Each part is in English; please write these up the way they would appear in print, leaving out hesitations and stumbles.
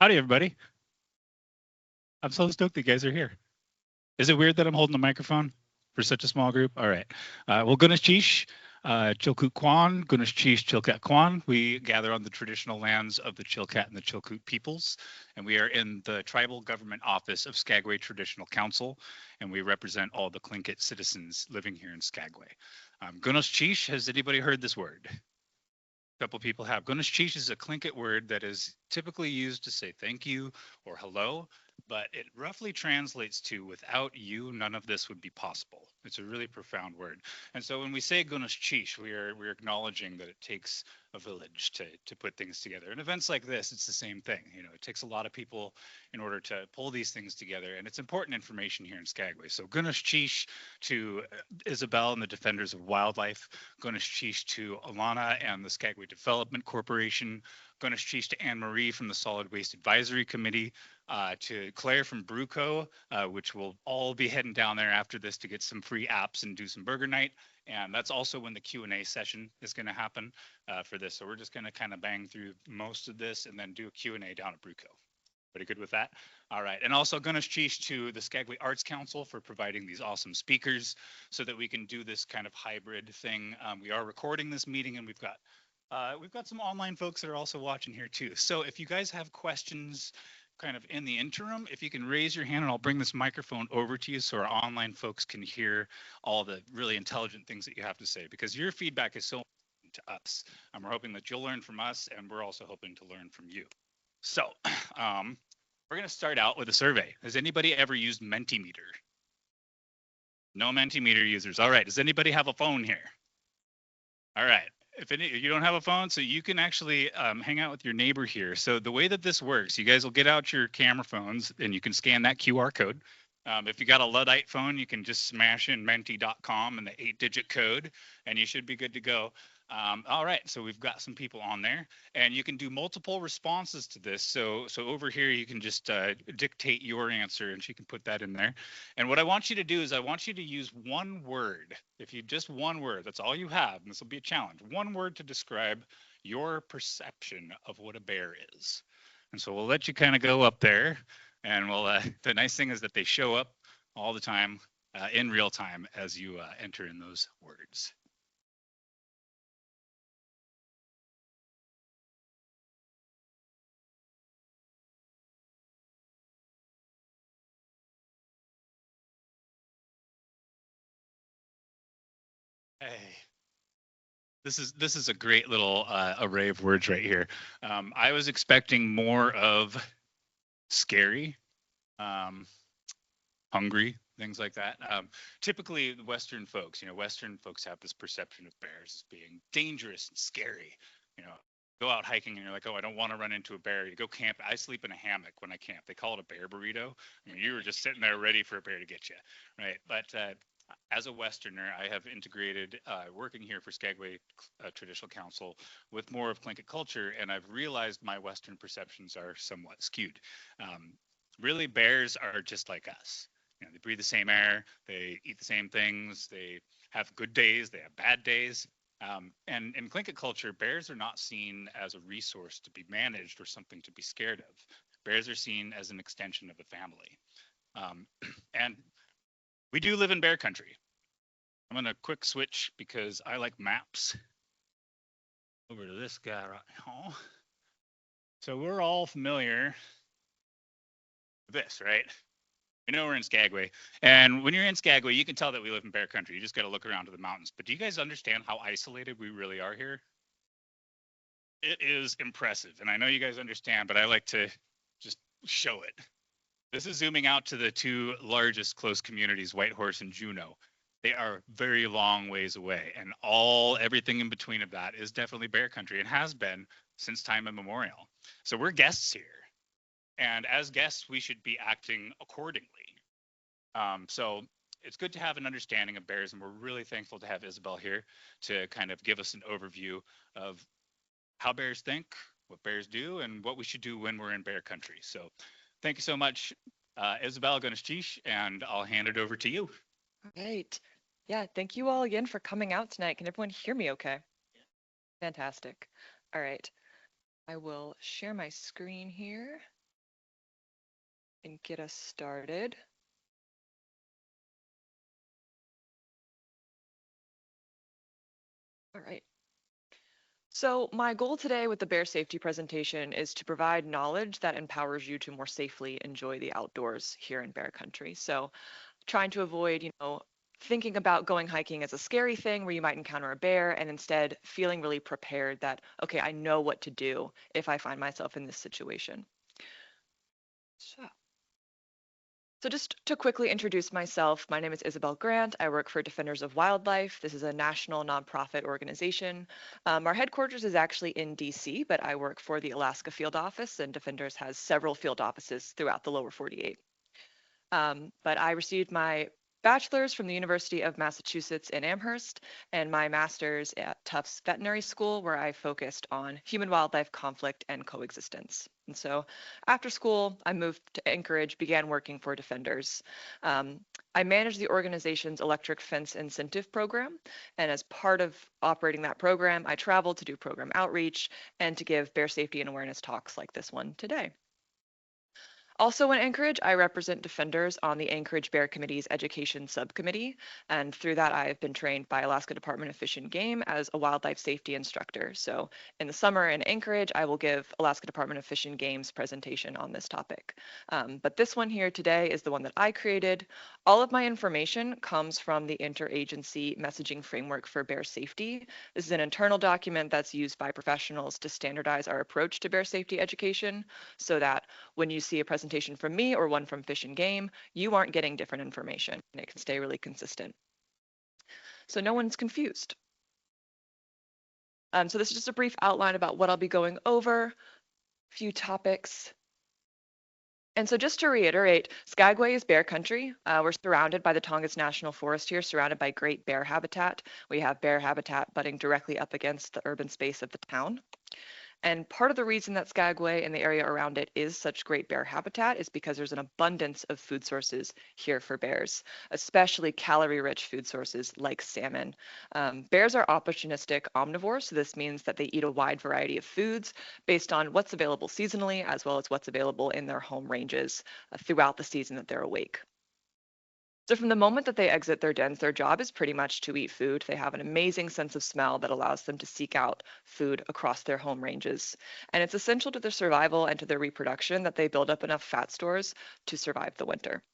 Howdy, everybody. I'm so stoked that you guys are here. Is it weird that I'm holding the microphone for such a small group? All right. Well, Gunas Chish, Chilkoot Kwan, Gunas Chish, Chilkat Kwan. We gather on the traditional lands of the Chilkat and the Chilkoot peoples, and we are in the Tribal Government Office of Skagway Traditional Council, and we represent all the Tlingit citizens living here in Skagway. Gunas Chish, has anybody heard this word? Couple people have. Gunas Chish is a Tlingit word that is typically used to say thank you or hello, but it roughly translates to without you, none of this would be possible. It's a really profound word. And so when we say Gunas Chish, we're acknowledging that it takes a village to put things together. And events like this, it's the same thing. You know, it takes a lot of people in order to pull these things together. And it's important information here in Skagway. So Gunas Chish to Isabel and the Defenders of Wildlife, Gunas Chish to Alana and the Skagway Development Corporation, Gunas Chish to Anne Marie from the Solid Waste Advisory Committee, to Claire from Bruco, which will all be heading down there after this to get some free apps and do some burger night. And that's also when the Q&A session is going to happen for this. So we're just going to kind of bang through most of this and then do a Q&A down at Bruco. Pretty good with that? All right. And also Gunas Chish to the Skagway Arts Council for providing these awesome speakers so that we can do this kind of hybrid thing. We are recording this meeting and we've got some online folks that are also watching here too. So if you guys have questions kind of in the interim, if you can raise your hand and I'll bring this microphone over to you so our online folks can hear all the really intelligent things that you have to say, because your feedback is so important to us. We're hoping that you'll learn from us and we're also hoping to learn from you. So we're going to start out with a survey. Has anybody ever used Mentimeter? No Mentimeter users. All right. Does anybody have a phone here? All right. If you don't have a phone, so you can actually hang out with your neighbor here. So the way that this works, you guys will get out your camera phones and you can scan that QR code. If you got a Luddite phone, you can just smash in menti.com and the 8-digit code, and you should be good to go. All right, so we've got some people on there, and you can do multiple responses to this. So over here, you can just dictate your answer, and she can put that in there. And what I want you to do is I want you to use one word. If you just one word, that's all you have, and this will be a challenge. One word to describe your perception of what a bear is. And so we'll let you kind of go up there, and we'll. The nice thing is that they show up all the time in real time as you enter in those words. Hey, this is a great little array of words right here. I was expecting more of scary, hungry, things like that. Typically, Western folks, Western folks have this perception of bears as being dangerous and scary. You know, go out hiking and you're like, oh, I don't want to run into a bear. You go camp. I sleep in a hammock when I camp. They call it a bear burrito. I mean, you were just sitting there ready for a bear to get you, right? But as a Westerner, I have integrated working here for Skagway Traditional Council with more of Tlingit culture, and I've realized my Western perceptions are somewhat skewed. Really, bears are just like us. They breathe the same air, they eat the same things, they have good days, they have bad days. And in Tlingit culture, bears are not seen as a resource to be managed or something to be scared of. Bears are seen as an extension of the family. And we do live in bear country. I'm going to quick switch because I like maps. Over to this guy right now. So we're all familiar with this, right? We know we're in Skagway. And when you're in Skagway, you can tell that we live in bear country. You just got to look around to the mountains. But do you guys understand how isolated we really are here? It is impressive. And I know you guys understand, but I like to just show it. This is zooming out to the two largest close communities, Whitehorse and Juneau. They are very long ways away, and everything in between of that is definitely bear country and has been since time immemorial. So we're guests here, and as guests, we should be acting accordingly. So it's good to have an understanding of bears, and we're really thankful to have Isabel here to kind of give us an overview of how bears think, what bears do, and what we should do when we're in bear country. So thank you so much, Isabel Gunas Chish, and I'll hand it over to you. All right. Yeah, thank you all again for coming out tonight. Can everyone hear me okay? Fantastic. All right. I will share my screen here. and get us started. All right. So my goal today with the bear safety presentation is to provide knowledge that empowers you to more safely enjoy the outdoors here in bear country. So trying to avoid, thinking about going hiking as a scary thing where you might encounter a bear and instead feeling really prepared that, okay, I know what to do if I find myself in this situation. So just to quickly introduce myself, my name is Isabel Grant. I work for Defenders of Wildlife. This is a national nonprofit organization. Our headquarters is actually in DC, but I work for the Alaska Field Office, and Defenders has several field offices throughout the lower 48. But I received my bachelor's from the University of Massachusetts in Amherst and my master's at Tufts Veterinary School, where I focused on human-wildlife conflict and coexistence. And so after school, I moved to Anchorage, began working for Defenders. Um, I managed the organization's electric fence incentive program. And as part of operating that program, I traveled to do program outreach and to give bear safety and awareness talks like this one today. Also in Anchorage, I represent Defenders on the Anchorage Bear Committee's Education Subcommittee, and through that I have been trained by Alaska Department of Fish and Game as a wildlife safety instructor. So in the summer in Anchorage, I will give Alaska Department of Fish and Game's presentation on this topic. But this one here today is the one that I created. All of my information comes from the Interagency Messaging Framework for Bear Safety. This is an internal document that's used by professionals to standardize our approach to bear safety education so that when you see a presentation from me or one from Fish and Game, you aren't getting different information and it can stay really consistent. So no one's confused. So this is just a brief outline about what I'll be going over, a few topics. And so just to reiterate, Skagway is bear country. We're surrounded by the Tongass National Forest here, surrounded by great bear habitat. We have bear habitat butting directly up against the urban space of the town. And part of the reason that Skagway and the area around it is such great bear habitat is because there's an abundance of food sources here for bears, especially calorie-rich food sources like salmon. Bears are opportunistic omnivores, so this means that they eat a wide variety of foods based on what's available seasonally as well as what's available in their home ranges throughout the season that they're awake. So from the moment that they exit their dens, their job is pretty much to eat food. They have an amazing sense of smell that allows them to seek out food across their home ranges. And it's essential to their survival and to their reproduction that they build up enough fat stores to survive the winter.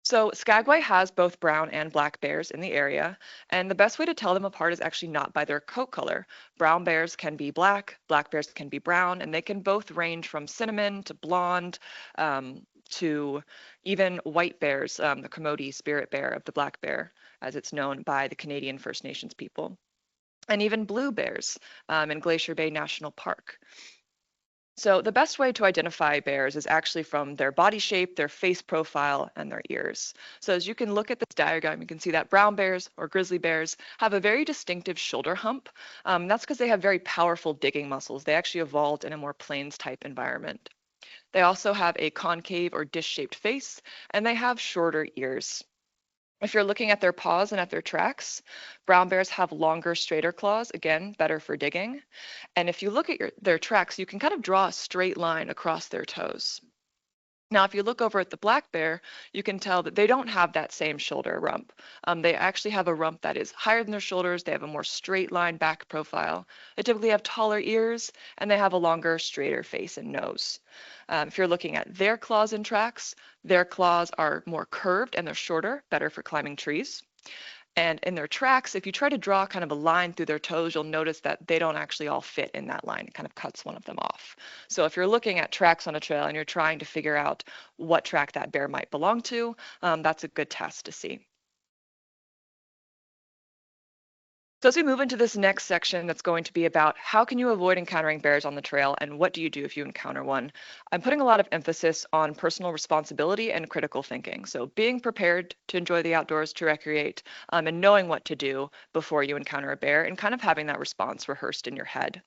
So Skagway has both brown and black bears in the area, and the best way to tell them apart is actually not by their coat color. Brown bears can be black bears can be brown, and they can both range from cinnamon to blonde to even white bears, the Commodore spirit bear of the black bear, as it's known by the Canadian First Nations people, and even blue bears in Glacier Bay National Park. So the best way to identify bears is actually from their body shape, their face profile, and their ears. So as you can look at this diagram, you can see that brown bears or grizzly bears have a very distinctive shoulder hump. That's because they have very powerful digging muscles. They actually evolved in a more plains type environment. They also have a concave or dish-shaped face, and they have shorter ears. If you're looking at their paws and at their tracks, brown bears have longer, straighter claws, again, better for digging. And if you look at their tracks, you can kind of draw a straight line across their toes. Now, if you look over at the black bear, you can tell that they don't have that same shoulder rump. They actually have a rump that is higher than their shoulders. They have a more straight line back profile. They typically have taller ears, and they have a longer, straighter face and nose. If you're looking at their claws and tracks, their claws are more curved and they're shorter, better for climbing trees. And in their tracks, if you try to draw kind of a line through their toes, you'll notice that they don't actually all fit in that line. It kind of cuts one of them off. So if you're looking at tracks on a trail and you're trying to figure out what track that bear might belong to, that's a good test to see. So as we move into this next section that's going to be about how can you avoid encountering bears on the trail and what do you do if you encounter one, I'm putting a lot of emphasis on personal responsibility and critical thinking. So being prepared to enjoy the outdoors, to recreate, and knowing what to do before you encounter a bear and kind of having that response rehearsed in your head.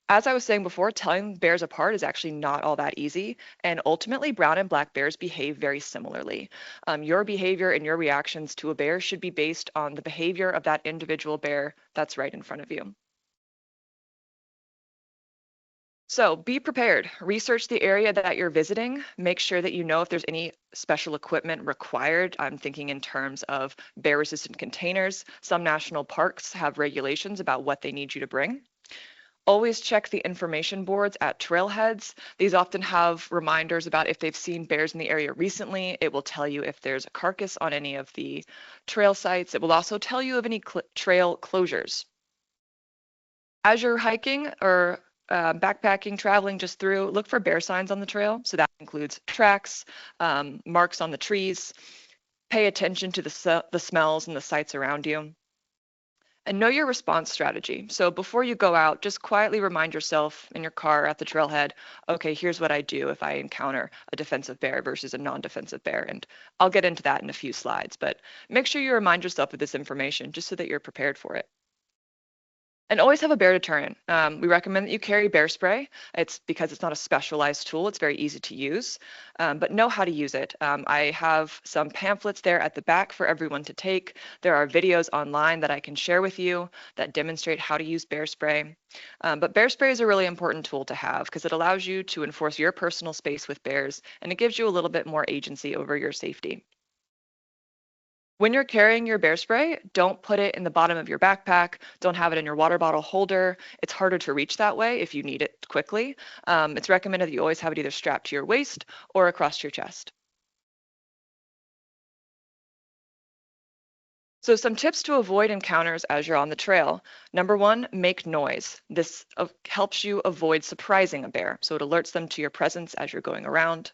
As I was saying before, telling bears apart is actually not all that easy, and ultimately brown and black bears behave very similarly. Your behavior and your reactions to a bear should be based on the behavior of that individual bear that's right in front of you. So be prepared. Research the area that you're visiting. Make sure that you know if there's any special equipment required. I'm thinking in terms of bear resistant containers. Some national parks have regulations about what they need you to bring. Always check the information boards at trailheads. These often have reminders about if they've seen bears in the area recently. It will tell you if there's a carcass on any of the trail sites. It will also tell you of any trail closures. As you're hiking or backpacking, traveling just through, look for bear signs on the trail. So that includes tracks, marks on the trees. Pay attention to the smells and the sights around you. And know your response strategy. So before you go out, just quietly remind yourself in your car at the trailhead, okay, here's what I do if I encounter a defensive bear versus a non-defensive bear. And I'll get into that in a few slides, but make sure you remind yourself of this information just so that you're prepared for it. And always have a bear deterrent. We recommend that you carry bear spray. It's because it's not a specialized tool. It's very easy to use, but know how to use it. I have some pamphlets there at the back for everyone to take. There are videos online that I can share with you that demonstrate how to use bear spray. But bear spray is a really important tool to have because it allows you to enforce your personal space with bears, and it gives you a little bit more agency over your safety. When you're carrying your bear spray, don't put it in the bottom of your backpack. Don't have it in your water bottle holder. It's harder to reach that way if you need it quickly. It's recommended that you always have it either strapped to your waist or across your chest. So some tips to avoid encounters as you're on the trail. Number one, make noise. This helps you avoid surprising a bear. So it alerts them to your presence as you're going around.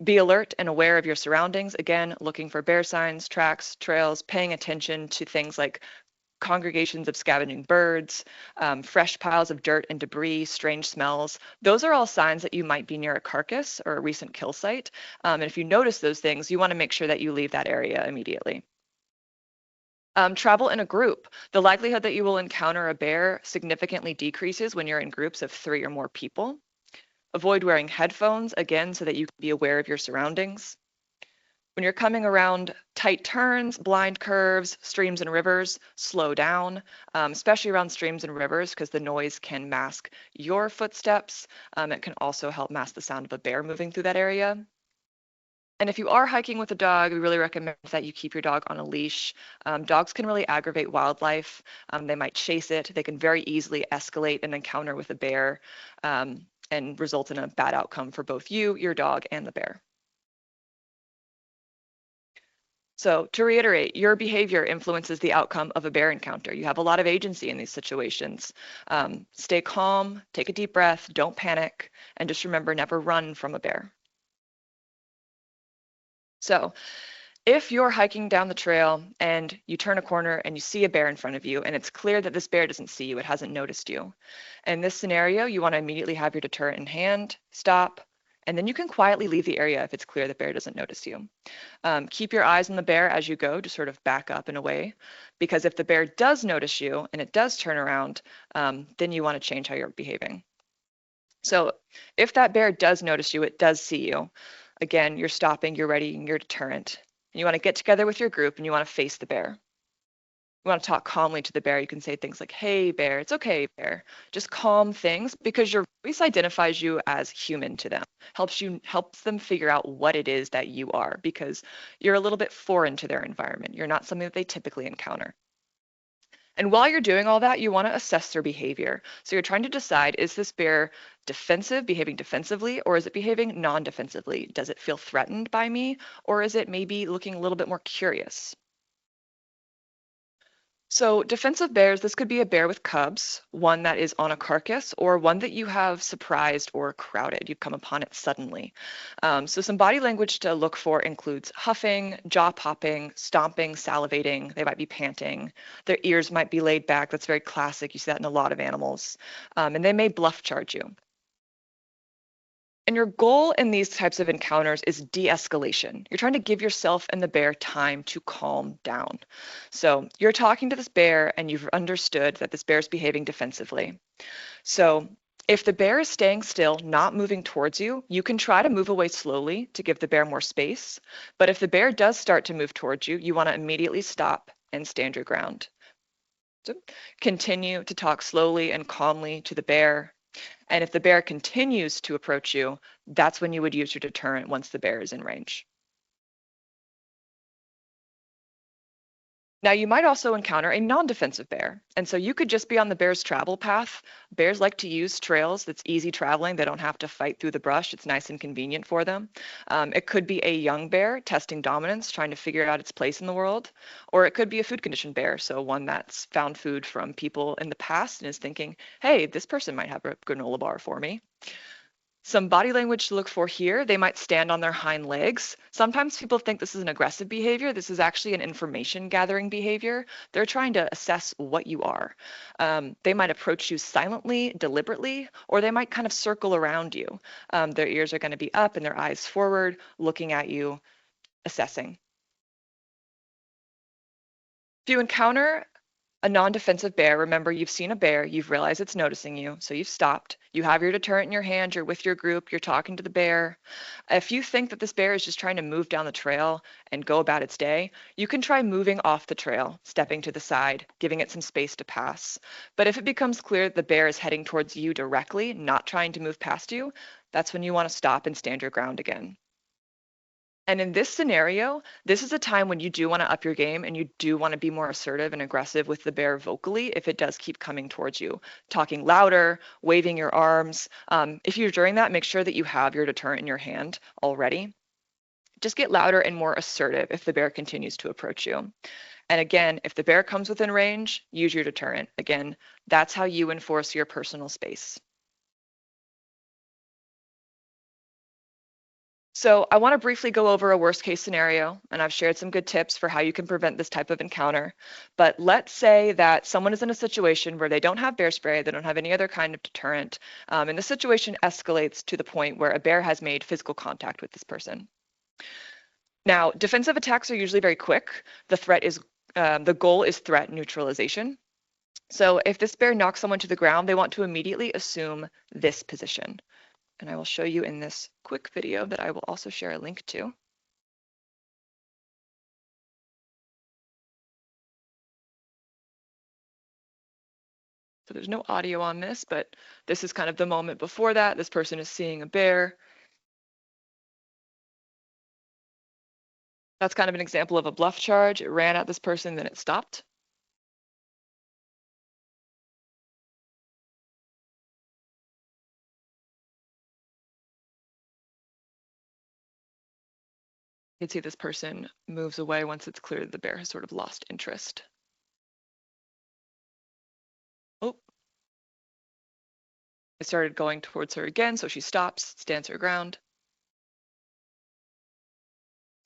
Be alert and aware of your surroundings. Again, looking for bear signs, tracks, trails, paying attention to things like congregations of scavenging birds, fresh piles of dirt and debris, strange smells. Those are all signs that you might be near a carcass or a recent kill site. And if you notice those things, you want to make sure that you leave that area immediately. Travel in a group. The likelihood that you will encounter a bear significantly decreases when you're in groups of 3 or more people. Avoid wearing headphones, again, so that you can be aware of your surroundings. When you're coming around tight turns, blind curves, streams and rivers, slow down, especially around streams and rivers because the noise can mask your footsteps. It can also help mask the sound of a bear moving through that area. And if you are hiking with a dog, we really recommend that you keep your dog on a leash. Dogs can really aggravate wildlife. They might chase it. They can very easily escalate an encounter with a bear and result in a bad outcome for both you, your dog, and the bear. So to reiterate, your behavior influences the outcome of a bear encounter. You have a lot of agency in these situations. Stay calm, take a deep breath, don't panic, and just remember, never run from a bear. So if you're hiking down the trail and you turn a corner and you see a bear in front of you, and it's clear that this bear doesn't see you, it hasn't noticed you. In this scenario, you want to immediately have your deterrent in hand, stop, and then you can quietly leave the area if it's clear the bear doesn't notice you. Keep your eyes on the bear as you go to sort of back up and away, because if the bear does notice you and it does turn around, then you want to change how you're behaving. So if that bear does notice you, it does see you, again, you're stopping, you're readying your deterrent. And you want to get together with your group and you want to face the bear. You want to talk calmly to the bear. You can say things like, hey, bear, it's okay, bear. Just calm things because your voice identifies you as human to them. Helps them figure out what it is that you are because you're a little bit foreign to their environment. You're not something that they typically encounter. And while you're doing all that, you want to assess their behavior. So you're trying to decide, is this bear defensive, behaving defensively, or is it behaving non-defensively? Does it feel threatened by me, or is it maybe looking a little bit more curious? So defensive bears, this could be a bear with cubs, one that is on a carcass, or one that you have surprised or crowded. You've come upon it suddenly. So some body language to look for includes huffing, jaw popping, stomping, salivating. They might be panting. Their ears might be laid back. That's very classic. You see that in a lot of animals. And they may bluff charge you. And your goal in these types of encounters is de-escalation. You're trying to give yourself and the bear time to calm down. So you're talking to this bear and you've understood that this bear is behaving defensively. So if the bear is staying still, not moving towards you, you can try to move away slowly to give the bear more space. But if the bear does start to move towards you, you want to immediately stop and stand your ground. So continue to talk slowly and calmly to the bear. And if the bear continues to approach you, that's when you would use your deterrent once the bear is in range. Now, you might also encounter a non-defensive bear. And so you could just be on the bear's travel path. Bears like to use trails that's easy traveling. They don't have to fight through the brush. It's nice and convenient for them. It could be a young bear testing dominance, trying to figure out its place in the world. Or it could be a food conditioned bear, so one that's found food from people in the past and is thinking, hey, this person might have a granola bar for me. Some body language to look for here. They might stand on their hind legs. Sometimes people think this is an aggressive behavior. This is actually an information gathering behavior. They're trying to assess what you are. They might approach you silently, deliberately, or they might kind of circle around you. Their ears are going to be up and their eyes forward, looking at you, assessing. If you encounter a non-defensive bear, remember you've seen a bear, you've realized it's noticing you, so you've stopped. You have your deterrent in your hand, you're with your group, you're talking to the bear. If you think that this bear is just trying to move down the trail and go about its day, you can try moving off the trail, stepping to the side, giving it some space to pass. But if it becomes clear that the bear is heading towards you directly, not trying to move past you, that's when you want to stop and stand your ground again. And in this scenario, this is a time when you do want to up your game and you do want to be more assertive and aggressive with the bear vocally if it does keep coming towards you, talking louder, waving your arms. If you're doing that, make sure that you have your deterrent in your hand already. Just get louder and more assertive if the bear continues to approach you. And again, if the bear comes within range, use your deterrent. Again, that's how you enforce your personal space. So I want to briefly go over a worst case scenario, and I've shared some good tips for how you can prevent this type of encounter. But let's say that someone is in a situation where they don't have bear spray, they don't have any other kind of deterrent, and the situation escalates to the point where a bear has made physical contact with this person. Now, defensive attacks are usually very quick. The goal is threat neutralization. So if this bear knocks someone to the ground, they want to immediately assume this position. And I will show you in this quick video that I will also share a link to. So there's no audio on this, but this is kind of the moment before that. This person is seeing a bear. That's kind of an example of a bluff charge. It ran at this person, then it stopped. You can see this person moves away once it's clear that the bear has sort of lost interest. Oh, it started going towards her again, so she stops, stands her ground.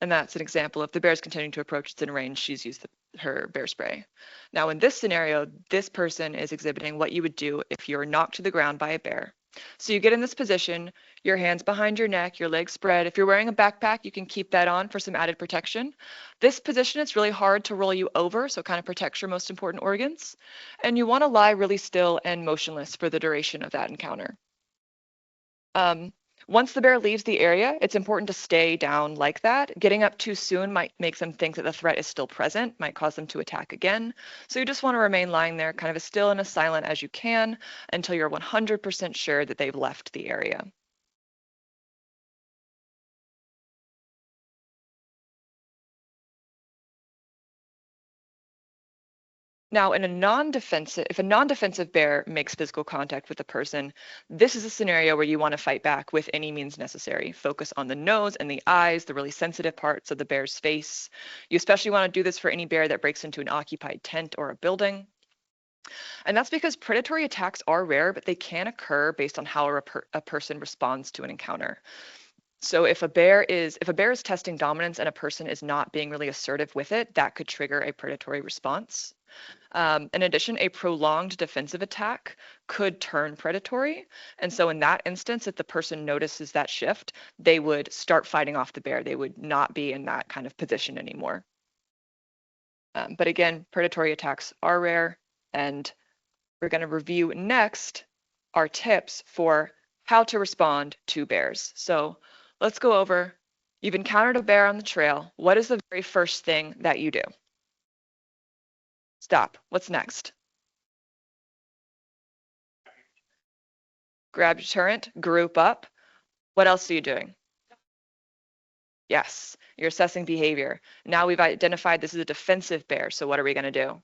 And that's an example of the bear's continuing to approach, it's in range, she's used her bear spray. Now in this scenario, this person is exhibiting what you would do if you're knocked to the ground by a bear. So you get in this position, your hands behind your neck, your legs spread. If you're wearing a backpack, you can keep that on for some added protection. This position, it's really hard to roll you over, so it kind of protects your most important organs. And you want to lie really still and motionless for the duration of that encounter. Once the bear leaves the area, it's important to stay down like that. Getting up too soon might make them think that the threat is still present, might cause them to attack again. So you just want to remain lying there kind of as still and as silent as you can until you're 100% sure that they've left the area. Now, if a non-defensive bear makes physical contact with a person, this is a scenario where you want to fight back with any means necessary. Focus on the nose and the eyes, the really sensitive parts of the bear's face. You especially want to do this for any bear that breaks into an occupied tent or a building. And that's because predatory attacks are rare, but they can occur based on how a person responds to an encounter. So if a bear is testing dominance and a person is not being really assertive with it, that could trigger a predatory response. In addition, a prolonged defensive attack could turn predatory. And so in that instance, if the person notices that shift, they would start fighting off the bear. They would not be in that kind of position anymore. But again, predatory attacks are rare. And we're going to review next our tips for how to respond to bears. So let's go over, you've encountered a bear on the trail. What is the very first thing that you do? Stop. What's next? Grab your deterrent, group up. What else are you doing? Yes, you're assessing behavior. Now we've identified this is a defensive bear, so what are we going to do?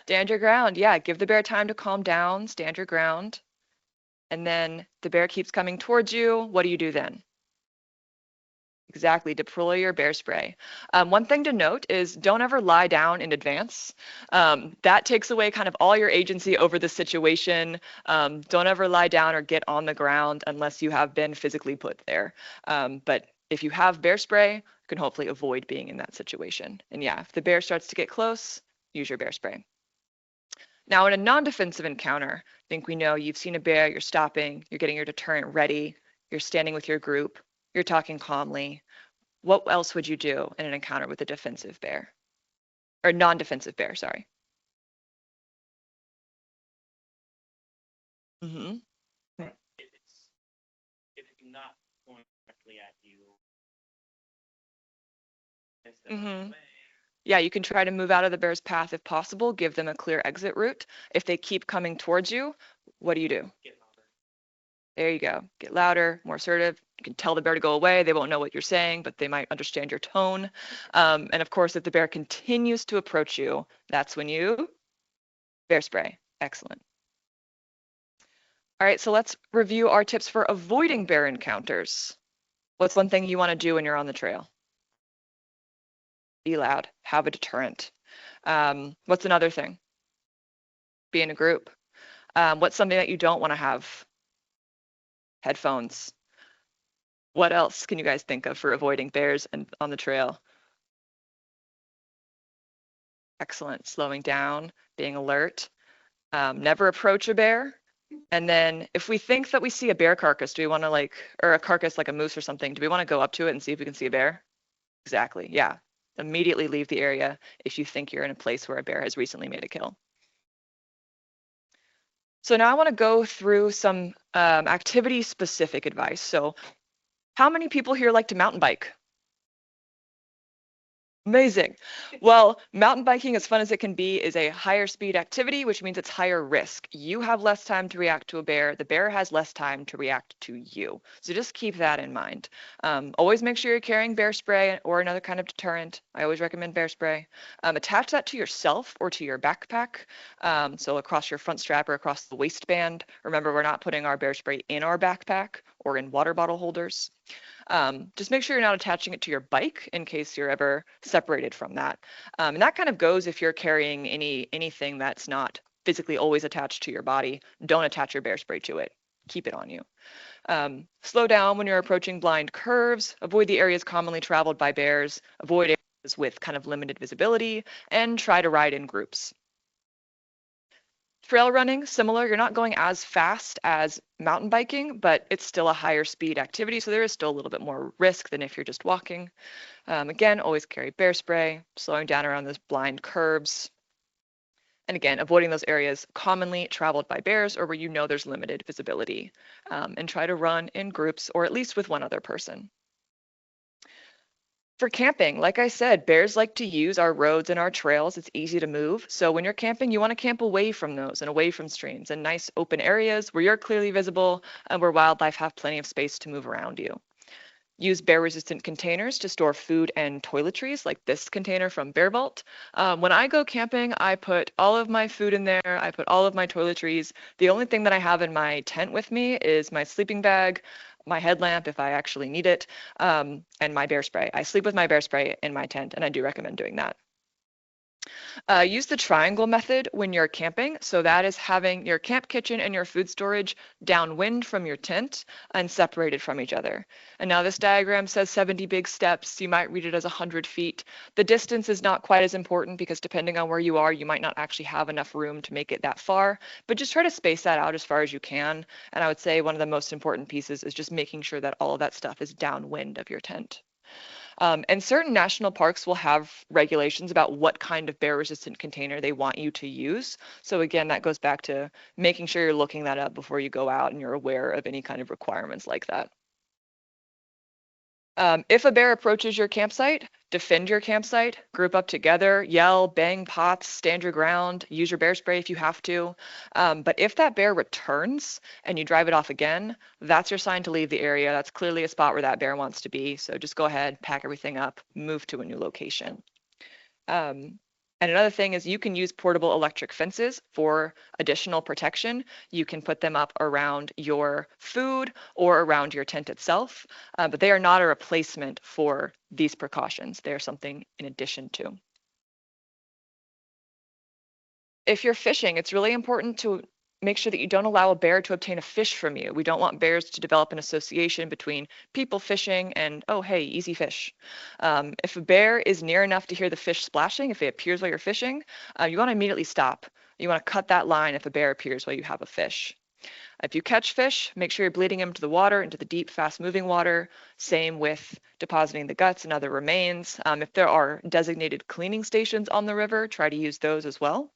Stand your ground. Yeah, give the bear time to calm down, stand your ground. And then the bear keeps coming towards you. What do you do then? Exactly, deploy your bear spray. One thing to note is don't ever lie down in advance. That takes away kind of all your agency over the situation. Don't ever lie down or get on the ground unless you have been physically put there. But if you have bear spray, you can hopefully avoid being in that situation. And yeah, if the bear starts to get close, use your bear spray. Now, in a non-defensive encounter, I think we know you've seen a bear, you're stopping, you're getting your deterrent ready, you're standing with your group, you're talking calmly. What else would you do in an encounter with a defensive bear? Or non-defensive bear, sorry. Mm-hmm. Mm-hmm. Yeah, you can try to move out of the bear's path if possible, give them a clear exit route. If they keep coming towards you, what do you do? There you go. Get louder, more assertive. You can tell the bear to go away. They won't know what you're saying, but they might understand your tone. And of course, if the bear continues to approach you, that's when you bear spray. Excellent. All right, so let's review our tips for avoiding bear encounters. What's one thing you want to do when you're on the trail? Be loud, have a deterrent. What's another thing? Be in a group. What's something that you don't want to have? Headphones. What else can you guys think of for avoiding bears and on the trail? Excellent. Slowing down, being alert. Never approach a bear. And then if we think that we see a bear carcass, do we want to or a carcass like a moose or something, do we want to go up to it and see if we can see a bear? Exactly. Yeah. Immediately leave the area if you think you're in a place where a bear has recently made a kill. So now I want to go through some activity-specific advice. So how many people here like to mountain bike? Amazing. Well, mountain biking, as fun as it can be, is a higher speed activity, which means it's higher risk. You have less time to react to a bear. The bear has less time to react to you. So just keep that in mind. Always make sure you're carrying bear spray or another kind of deterrent. I always recommend bear spray. Attach that to yourself or to your backpack. So across your front strap or across the waistband. Remember, we're not putting our bear spray in our backpack or in water bottle holders. Just make sure you're not attaching it to your bike in case you're ever separated from that. And that kind of goes if you're carrying anything that's not physically always attached to your body. Don't attach your bear spray to it. Keep it on you. Slow down when you're approaching blind curves. Avoid the areas commonly traveled by bears. Avoid areas with kind of limited visibility, and try to ride in groups. Trail running, similar. You're not going as fast as mountain biking, but it's still a higher speed activity, so there is still a little bit more risk than if you're just walking. Again, always carry bear spray, slowing down around those blind curves. And again, avoiding those areas commonly traveled by bears or where you know there's limited visibility. And try to run in groups or at least with one other person. For camping, like I said, bears like to use our roads and our trails. It's easy to move. So when you're camping, you want to camp away from those and away from streams and nice open areas where you're clearly visible and where wildlife have plenty of space to move around you. Use bear-resistant containers to store food and toiletries, like this container from Bear Vault. When I go camping, I put all of my food in there. I put all of my toiletries. The only thing that I have in my tent with me is my sleeping bag, my headlamp if I actually need it, and my bear spray. I sleep with my bear spray in my tent, and I do recommend doing that. Use the triangle method when you're camping. So that is having your camp kitchen and your food storage downwind from your tent and separated from each other. And now this diagram says 70 big steps. You might read it as 100 feet. The distance is not quite as important because depending on where you are, you might not actually have enough room to make it that far. But just try to space that out as far as you can. And I would say one of the most important pieces is just making sure that all of that stuff is downwind of your tent. And certain national parks will have regulations about what kind of bear-resistant container they want you to use. So again, that goes back to making sure you're looking that up before you go out and you're aware of any kind of requirements like that. If a bear approaches your campsite, defend your campsite, group up together, yell, bang pots, stand your ground, use your bear spray if you have to. But if that bear returns and you drive it off again, that's your sign to leave the area. That's clearly a spot where that bear wants to be. So just go ahead, pack everything up, move to a new location. Um, and another thing is you can use portable electric fences for additional protection. You can put them up around your food or around your tent itself, but they are not a replacement for these precautions. They are something in addition to. If you're fishing, it's really important to make sure that you don't allow a bear to obtain a fish from you. We don't want bears to develop an association between people fishing and, oh, hey, easy fish. If a bear is near enough to hear the fish splashing, if it appears while you're fishing, you want to immediately stop. You want to cut that line if a bear appears while you have a fish. If you catch fish, make sure you're bleeding them to the water, into the deep, fast-moving water. Same with depositing the guts and other remains. If there are designated cleaning stations on the river, try to use those as well.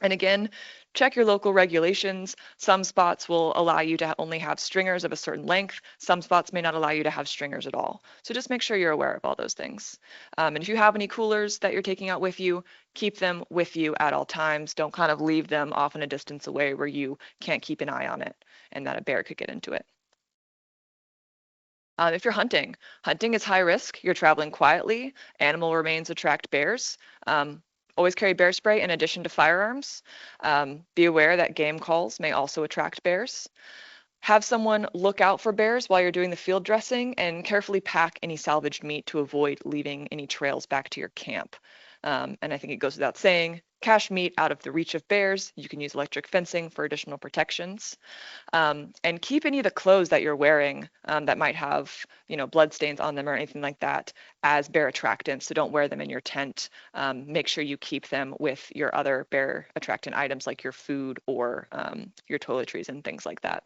And again, check your local regulations. Some spots will allow you to only have stringers of a certain length. Some spots may not allow you to have stringers at all. So just make sure you're aware of all those things. And if you have any coolers that you're taking out with you, keep them with you at all times. Don't kind of leave them off in a distance away where you can't keep an eye on it and that a bear could get into it. If you're hunting, hunting is high risk. You're traveling quietly. Animal remains attract bears. Always carry bear spray in addition to firearms. Be aware that game calls may also attract bears. Have someone look out for bears while you're doing the field dressing and carefully pack any salvaged meat to avoid leaving any trails back to your camp. And I think it goes without saying, cache meat out of the reach of bears. You can use electric fencing for additional protections. And keep any of the clothes that you're wearing that might have, blood stains on them or anything like that as bear attractants. So don't wear them in your tent. Make sure you keep them with your other bear attractant items like your food or your toiletries and things like that.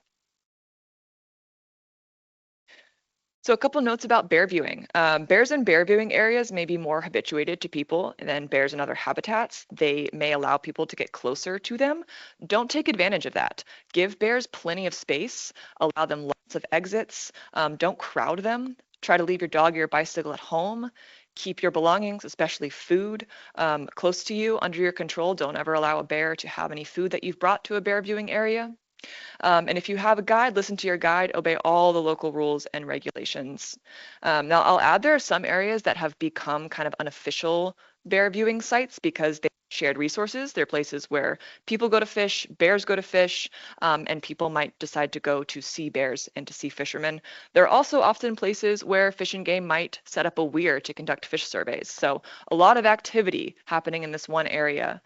So a couple notes about bear viewing. Bears in bear viewing areas may be more habituated to people than bears in other habitats. They may allow people to get closer to them. Don't take advantage of that. Give bears plenty of space. Allow them lots of exits. Don't crowd them. Try to leave your dog or your bicycle at home. Keep your belongings, especially food, close to you, under your control. Don't ever allow a bear to have any food that you've brought to a bear viewing area. And if you have a guide, listen to your guide, obey all the local rules and regulations. Now, I'll add there are some areas that have become kind of unofficial bear viewing sites because they shared resources. They're places where people go to fish, bears go to fish, and people might decide to go to see bears and to see fishermen. There are also often places where Fish and Game might set up a weir to conduct fish surveys. So a lot of activity happening in this one area.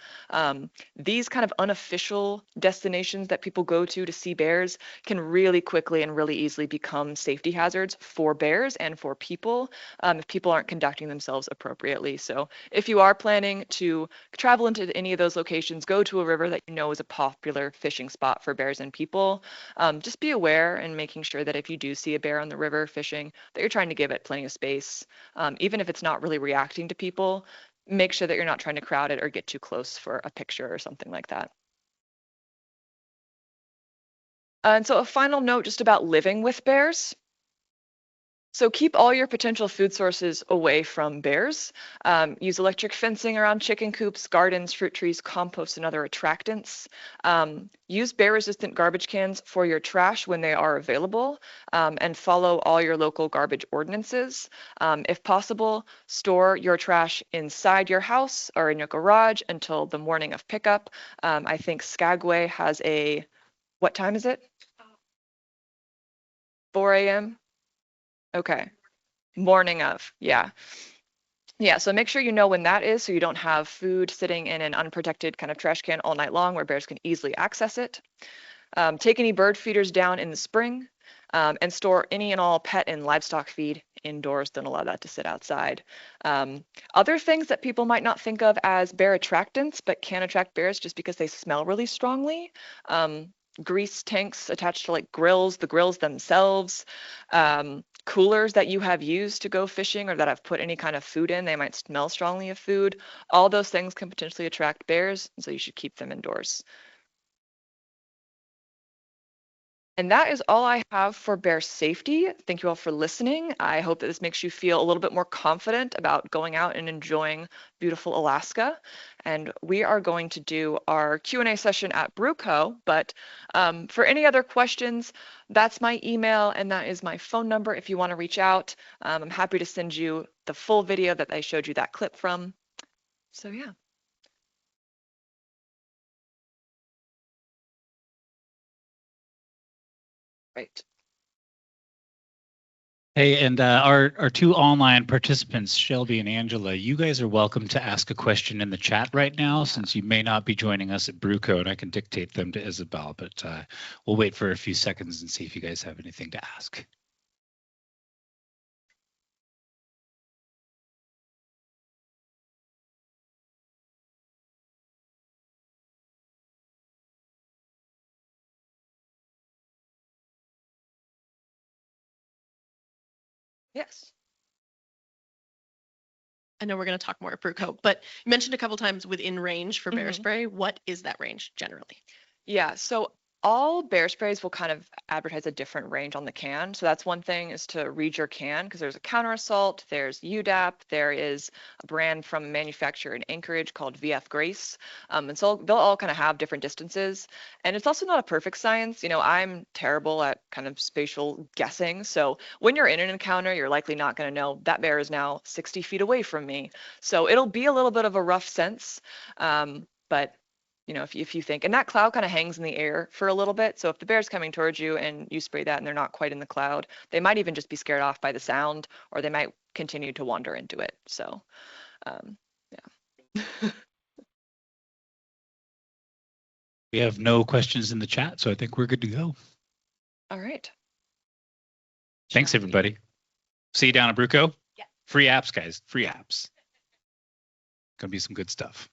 These kind of unofficial destinations that people go to see bears can really quickly and really easily become safety hazards for bears and for people if people aren't conducting themselves appropriately. So if you are planning to travel into any of those locations, go to a river that you know is a popular fishing spot for bears and people. Just be aware and making sure that if you do see a bear on the river fishing, that you're trying to give it plenty of space. Even if it's not really reacting to people, make sure that you're not trying to crowd it or get too close for a picture or something like that. And so a final note just about living with bears. So keep all your potential food sources away from bears. Use electric fencing around chicken coops, gardens, fruit trees, compost, and other attractants. Use bear-resistant garbage cans for your trash when they are available, and follow all your local garbage ordinances. If possible, store your trash inside your house or in your garage until the morning of pickup. I think Skagway has what time is it? 4 a.m.? Okay. Morning of, yeah. Yeah, so make sure you know when that is so you don't have food sitting in an unprotected kind of trash can all night long where bears can easily access it. Take any bird feeders down in the spring and store any and all pet and livestock feed indoors. Don't allow that to sit outside. Other things that people might not think of as bear attractants but can attract bears just because they smell really strongly. Grease tanks attached to like grills, the grills themselves, coolers that you have used to go fishing or that have put any kind of food in, they might smell strongly of food. All those things can potentially attract bears, so you should keep them indoors. And that is all I have for bear safety. Thank you all for listening. I hope that this makes you feel a little bit more confident about going out and enjoying beautiful Alaska. And we are going to do our Q&A session at Bruco, but for any other questions, that's my email and that is my phone number if you want to reach out. I'm happy to send you the full video that I showed you that clip from. So yeah. Right. Hey, and our two online participants, Shelby and Angela, you guys are welcome to ask a question in the chat right now, Yeah. since you may not be joining us at Bruco, and I can dictate them to Isabel, but we'll wait for a few seconds and see if you guys have anything to ask. Yes. I know we're going to talk more at Bruco, but you mentioned a couple times within range for bear spray. What is that range generally? Yeah, so all bear sprays will kind of advertise a different range on the can. So that's one thing, is to read your can, because there's a counter assault, there's UDAP, there is a brand from a manufacturer in Anchorage called VF Grace. And so they'll all kind of have different distances. And it's also not a perfect science. You know, I'm terrible at kind of spatial guessing. So when you're in an encounter, you're likely not going to know that bear is now 60 feet away from me. So it'll be a little bit of a rough sense. But you know, if you think, and that cloud kind of hangs in the air for a little bit. So if the bear's coming towards you and you spray that and they're not quite in the cloud, they might even just be scared off by the sound, or they might continue to wander into it. So, yeah. We have no questions in the chat, so I think we're good to go. All right. Thanks, everybody. See you down at Bruco. Yeah. Free apps, guys. Free apps. Gonna be some good stuff.